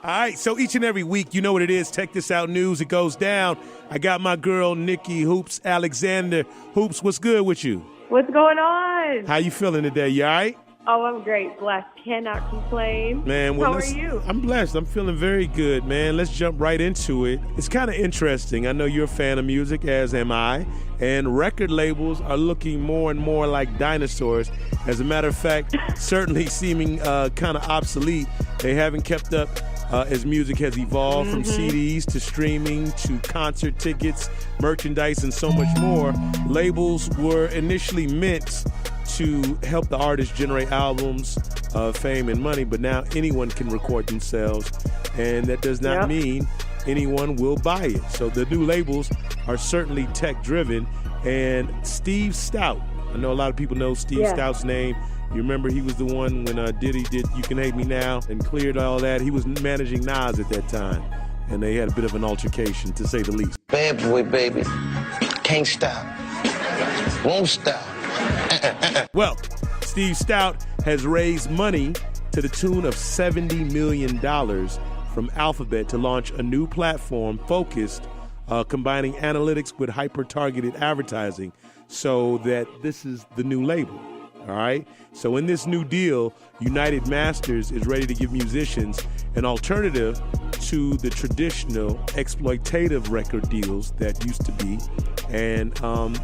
All right, so each and every week, you know what it is. Check this out, news. It goes down. I got my girl, Nikki Hoops Alexander. Hoops, what's good with you? What's going on? How you feeling today? You all right? Oh, I'm great. Blessed. Cannot complain. Man, well, how are you? I'm blessed. I'm feeling very good, man. Let's jump right into it. It's kind of interesting. I know you're a fan of music, as am I. And record labels are looking more and more like dinosaurs. As a matter of fact, certainly seeming kind of obsolete. They haven't kept up as music has evolved from CDs to streaming to concert tickets, merchandise, and so much more. Labels were initially meant to help the artist generate albums, fame, and money, but now anyone can record themselves, and that does not mean anyone will buy it. So the new labels are certainly tech-driven, and Steve Stout, I know a lot of people know Steve Stout's name. You remember he was the one when Diddy did You Can Hate Me Now and cleared all that. He was managing Nas at that time, and they had a bit of an altercation, to say the least. Bad boy, baby. Can't stop. Won't stop. Well, Steve Stout has raised money to the tune of $70 million from Alphabet to launch a new platform focused, combining analytics with hyper-targeted advertising, so that this is the new label. All right. So in this new deal, United Masters is ready to give musicians an alternative to the traditional exploitative record deals that used to be. And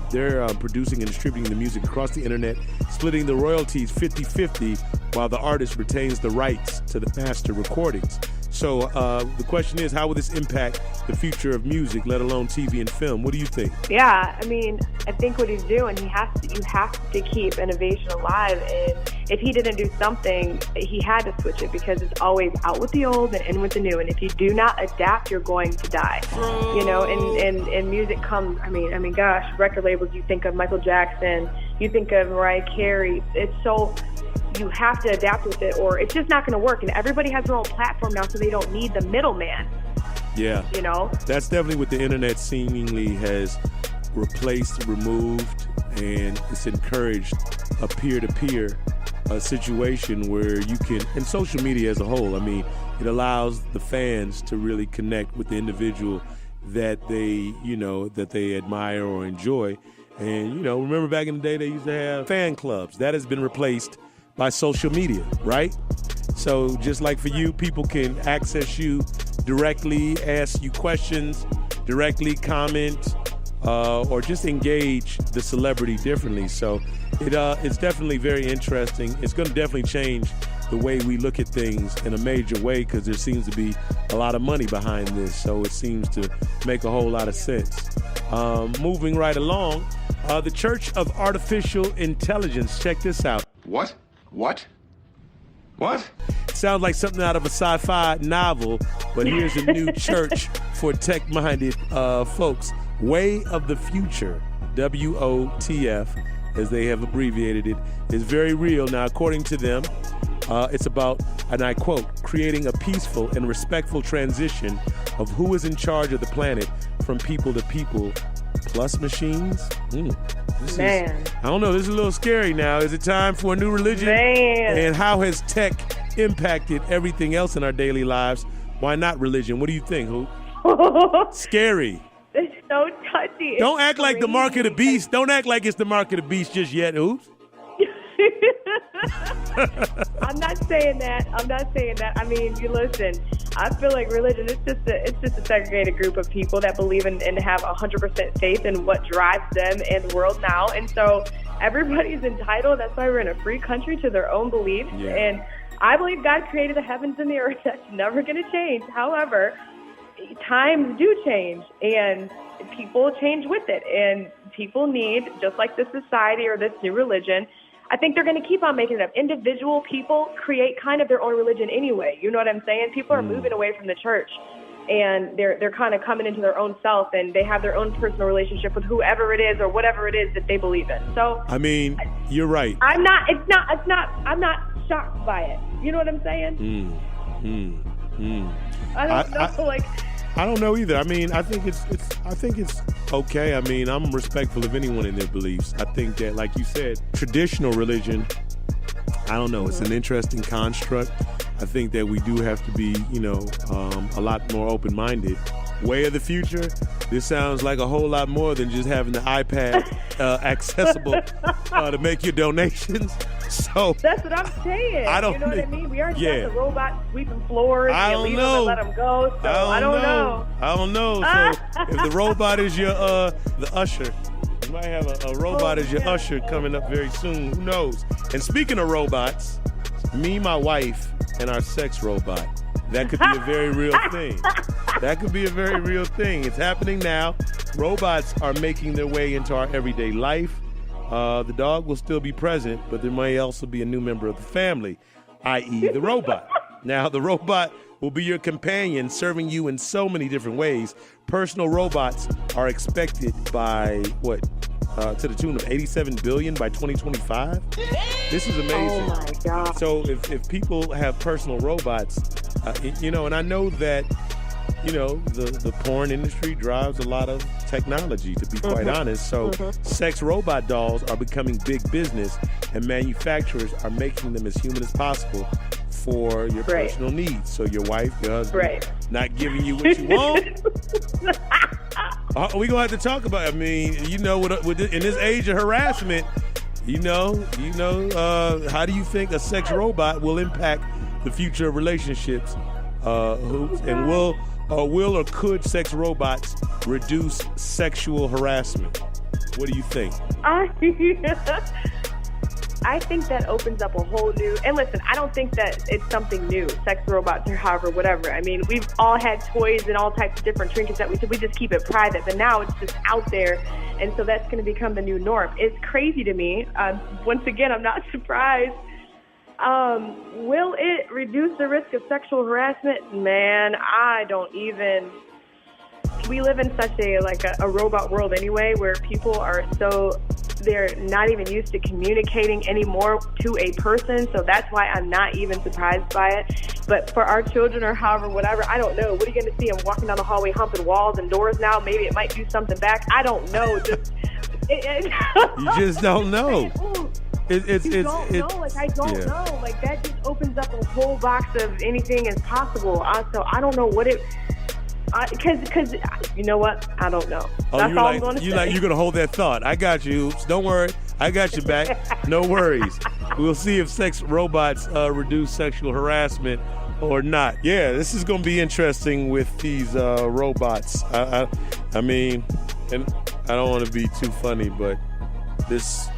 they're producing and distributing the music across the internet, splitting the royalties 50-50 while the artist retains the rights to the master recordings. So the question is, how will this impact the future of music, let alone TV and film? What do you think? Yeah, I mean, I think what he's doing, you have to keep innovation alive. And if he didn't do something, he had to switch it, because it's always out with the old and in with the new. And if you do not adapt, you're going to die. You know, and music comes, I mean, gosh, record labels, you think of Michael Jackson, you think of Mariah Carey. It's so... You have to adapt with it, or it's just not going to work. And everybody has their own platform now, so they don't need the middleman. Yeah. You know? That's definitely what the internet seemingly has replaced, removed, and it's encouraged a peer-to-peer situation where you can, and social media as a whole, I mean, it allows the fans to really connect with the individual that they admire or enjoy. And, remember back in the day, they used to have fan clubs. That has been replaced by social media, right? So just like for you, people can access you directly, ask you questions, directly comment, or just engage the celebrity differently. So it's definitely very interesting. It's going to definitely change the way we look at things in a major way, because there seems to be a lot of money behind this. So it seems to make a whole lot of sense. Moving right along, the Church of Artificial Intelligence. Check this out. What? Sounds like something out of a sci-fi novel, but here's a new church for tech-minded folks. Way of the Future, WOTF, as they have abbreviated it, is very real. Now, according to them, it's about, and I quote, creating a peaceful and respectful transition of who is in charge of the planet from people to people plus machines. Man. I don't know, this is a little scary now. Is it time for a new religion? Man. And how has tech impacted everything else in our daily lives? Why not religion? What do you think, Hoop? Scary. It's so touchy. Don't act like the mark of the beast. Don't act like it's the mark of the beast just yet, Hoops. I'm not saying that. I mean, you listen. I feel like religion is just a segregated group of people that believe in and have 100% faith in what drives them in the world now. And so everybody's entitled. That's why we're in a free country, to their own beliefs. Yeah. And I believe God created the heavens and the earth. That's never going to change. However, times do change, and people change with it. And people need, just like this society or this new religion, I think they're going to keep on making it up. Individual people create kind of their own religion anyway. You know what I'm saying? People are moving away from the church, and they're kind of coming into their own self, and they have their own personal relationship with whoever it is or whatever it is that they believe in. So, I mean, you're right. I'm not shocked by it. You know what I'm saying? I don't know. I don't know either. I mean, I think it's okay. I mean, I'm respectful of anyone in their beliefs. I think that, like you said, traditional religion, I don't know, it's an interesting construct. I I think that we do have to be, a lot more open-minded. Way of the future, this sounds like a whole lot more than just having the iPad accessible to make your donations. So that's what I'm saying. I don't, you know what I mean? We already got the robots sweeping floors. I don't leave know. them and let them go. So I don't know. I don't know. So if the robot is your the usher, you might have a robot as your usher coming up very soon. Who knows? And speaking of robots, me, my wife, and our sex robot. That could be a very real thing. That could be a very real thing. It's happening now. Robots are making their way into our everyday life. The dog will still be present, but there may also be a new member of the family, i.e. the robot. Now, the robot will be your companion, serving you in so many different ways. Personal robots are expected by, to the tune of $87 billion by 2025? This is amazing. Oh, my God. So if people have personal robots, and I know that, the porn industry drives a lot of technology, to be quite honest. So sex robot dolls are becoming big business, and manufacturers are making them as human as possible for your personal needs. So your wife, your husband, not giving you what you want. We're going to have to talk about it. I mean, in this age of harassment, how do you think a sex robot will impact the future of relationships? And will or could sex robots reduce sexual harassment? What do you think? I think that opens up a whole new, and listen, I don't think that it's something new, sex robots or however, whatever. I mean, we've all had toys and all types of different trinkets that we just keep it private, but now it's just out there, and so that's going to become the new norm. It's crazy to me. Once again, I'm not surprised. Will it reduce the risk of sexual harassment? Man, I don't even. We live in such a robot world anyway, where people are they're not even used to communicating anymore to a person, so that's why I'm not even surprised by it. But for our children or however, whatever, I don't know. What are you going to see them walking down the hallway humping walls and doors now? Maybe it might do something back. I don't know. You just don't know. I don't know. Like, that just opens up a whole box of anything is possible. So I don't know what it... Because you know what? I don't know. That's all I'm going to say. You're going to hold that thought. I got you. Don't worry. I got you back. No worries. We'll see if sex robots reduce sexual harassment or not. Yeah, this is going to be interesting with these robots. I mean, and I don't want to be too funny, but this...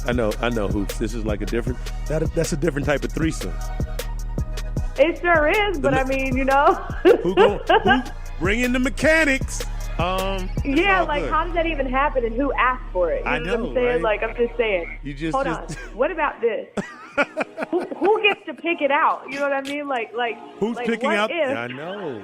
I know, Hoops. This is like that's a different type of threesome. It sure is, but I mean, who bring in the mechanics? Yeah, like, how does that even happen, and who asked for it? I know, what I'm saying? right? Like, I'm just saying. Hold on. What about this? who gets to pick it out? You know what I mean? Like who's picking out? I know.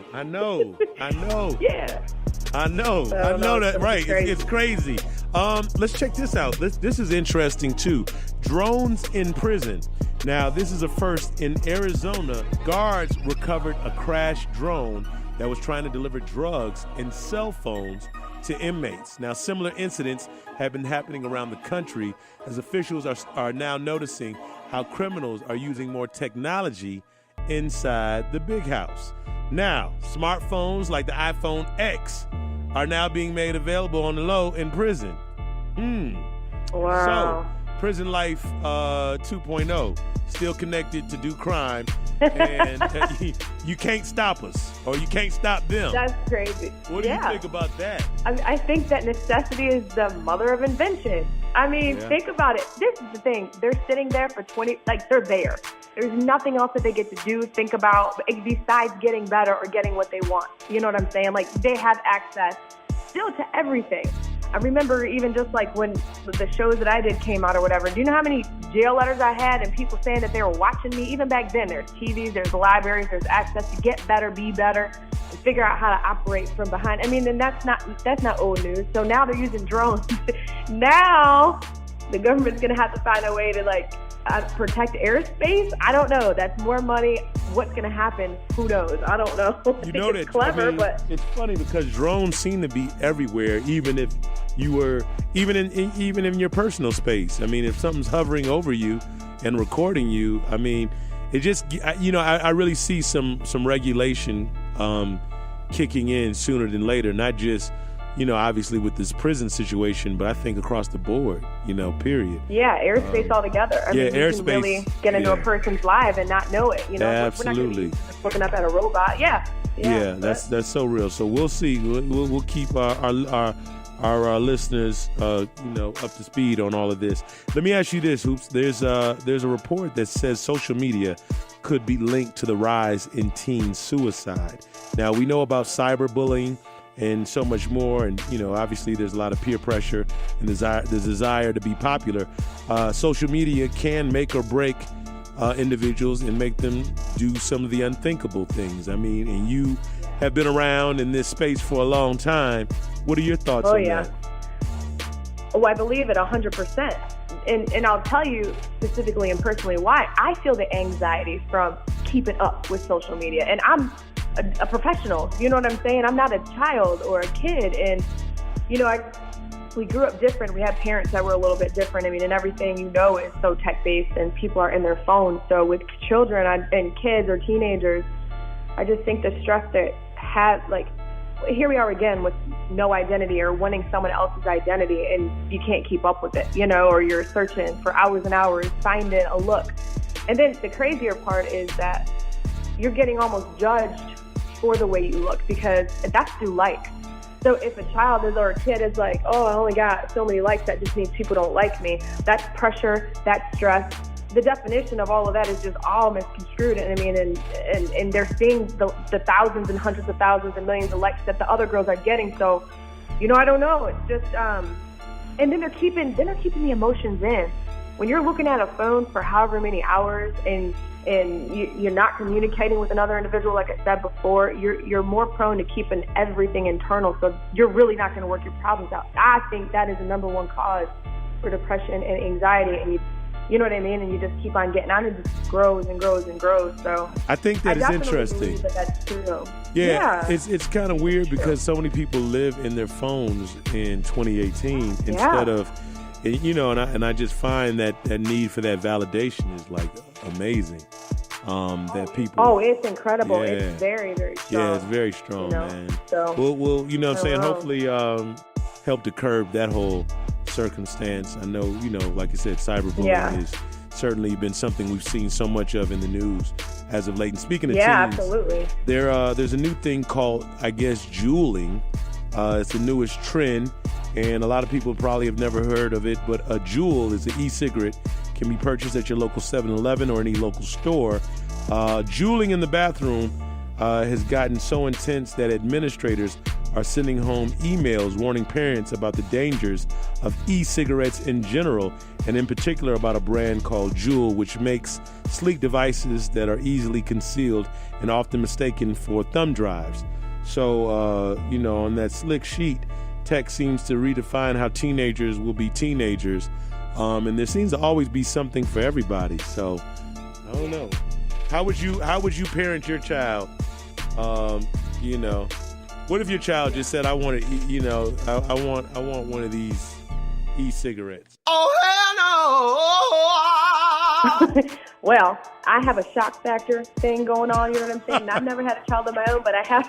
Yeah. I know that, right. It's crazy. Let's check this out. This is interesting, too. Drones in prison. Now, this is a first. In Arizona, guards recovered a crashed drone that was trying to deliver drugs and cell phones to inmates. Now, similar incidents have been happening around the country as officials are now noticing how criminals are using more technology inside the big house. Now, smartphones like the iPhone X are now being made available on the low in prison. Wow. So, prison life 2.0, still connected to do crime, and you can't stop us, or you can't stop them. That's crazy. What do you think about that? I think that necessity is the mother of invention. I mean, think about it. This is the thing. They're sitting there for they're there. There's nothing else that they get to do, think about, besides getting better or getting what they want. You know what I'm saying? Like, they have access still to everything. I remember even just like when the shows that I did came out or whatever. Do you know how many jail letters I had and people saying that they were watching me? Even back then, there's TVs, there's libraries, there's access to get better, be better, and figure out how to operate from behind. I mean, and that's not old news. So now they're using drones. Now the government's going to have to find a way to protect airspace. I don't know. That's more money. What's going to happen? Who knows? I don't know. You know it's clever, but it's funny because drones seem to be everywhere, even if you were even in your personal space. I mean, if something's hovering over you and recording you, I mean, it just, I really see some regulation kicking in sooner than later, not just, obviously with this prison situation, but I think across the board, period. Yeah, airspace altogether. I mean, you airspace, can really get into a person's life and not know it. Absolutely. We're not just looking up at a robot. Yeah, that's so real. So we'll see. We'll keep our listeners, up to speed on all of this. Let me ask you this, Hoops. There's a report that says social media could be linked to the rise in teen suicide. Now, we know about cyberbullying and so much more, and obviously there's a lot of peer pressure and the desire to be popular. Social media can make or break individuals and make them do some of the unthinkable things. I mean, and you have been around in this space for a long time. What are your thoughts on that? Oh, I believe it 100%. And I'll tell you specifically and personally why. I feel the anxiety from keeping up with social media. And I'm a professional, you know what I'm saying? I'm not a child or a kid. And, we grew up different. We had parents that were a little bit different. I mean, and everything is so tech-based and people are in their phones. So with children and kids or teenagers, I just think the stress that here we are again with no identity or wanting someone else's identity, and you can't keep up with it, or you're searching for hours and hours, finding a look. And then the crazier part is that you're getting almost judged for the way you look, because that's through likes. So if a child or a kid is like, oh, I only got so many likes, that just means people don't like me. That's pressure, that's stress. The definition of all of that is just all misconstrued. And I mean, and they're seeing the thousands and hundreds of thousands and millions of likes that the other girls are getting. So, I don't know. It's just, and then they're keeping the emotions in. When you're looking at a phone for however many hours and you're not communicating with another individual, like I said before, you're more prone to keeping everything internal. So you're really not going to work your problems out. I think that is the number one cause for depression and anxiety. And you know what I mean? And you just keep on getting on, and it just grows and grows and grows. So I think that is interesting. That's true. Yeah. It's kind of weird because so many people live in their phones in 2018 instead of, and I just find that need for that validation is like amazing. That people. Oh, it's incredible. Yeah. It's very, very strong. Yeah, it's very strong, man. So we'll what I'm saying, hopefully help to curb that whole circumstance. I know, like you said, cyberbullying has certainly been something we've seen so much of in the news as of late. And speaking of teens, absolutely. There's a new thing called, I guess, Juuling. It's the newest trend, and a lot of people probably have never heard of it, but a Juul is an e-cigarette, can be purchased at your local 7-Eleven or any local store. Juuling in the bathroom has gotten so intense that administrators are sending home emails warning parents about the dangers of e-cigarettes in general, and in particular about a brand called Juul, which makes sleek devices that are easily concealed and often mistaken for thumb drives. So, on that slick sheet, tech seems to redefine how teenagers will be teenagers, and there seems to always be something for everybody. So, I don't know. How would you parent your child? What if your child just said, I want to, I want one of these e-cigarettes? Oh, hell no! Well, I have a shock factor thing going on, you know what I'm saying? I've never had a child of my own, but I have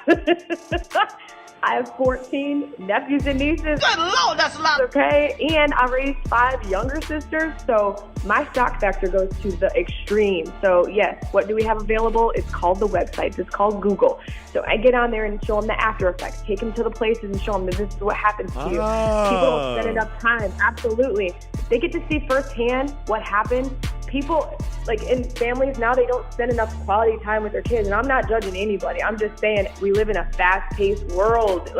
I have 14 nephews and nieces. Good Lord, that's a lot. Okay, and I raised 5 younger sisters, so my shock factor goes to the extreme. So yes, what do we have available? It's called the website. It's called Google. So I get on there and show them the after effects, take them to the places and show them that this is what happens to you. People don't spend enough time. Absolutely. They get to see firsthand what happened. People, like in families now, they don't spend enough quality time with their kids. And I'm not judging anybody. I'm just saying we live in a fast-paced world.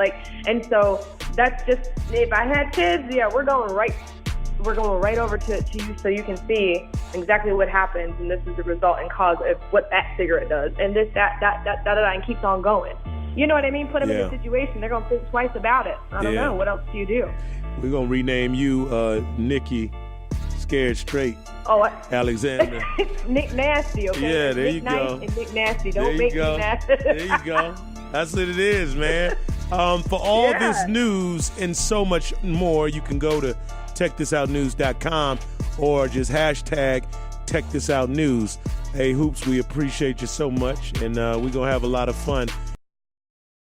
And so that's just, if I had kids, we're going right over to you so you can see exactly what happens. And this is the result and cause of what that cigarette does. And this, that, and keeps on going. You know what I mean? Put them in a situation. They're going to think twice about it. I don't know. What else do you do? We're going to rename you Nikki Scared Straight. Oh, Alexander. Nick Nasty, okay? Yeah, there Nick you Nice go. And Nick Nasty. Don't make me nasty. There you go. That's what it is, man. For all this news and so much more, you can go to checkthis.outnews.com or just hashtag CheckThisOutNews. Hey, Hoops, we appreciate you so much, and we're going to have a lot of fun.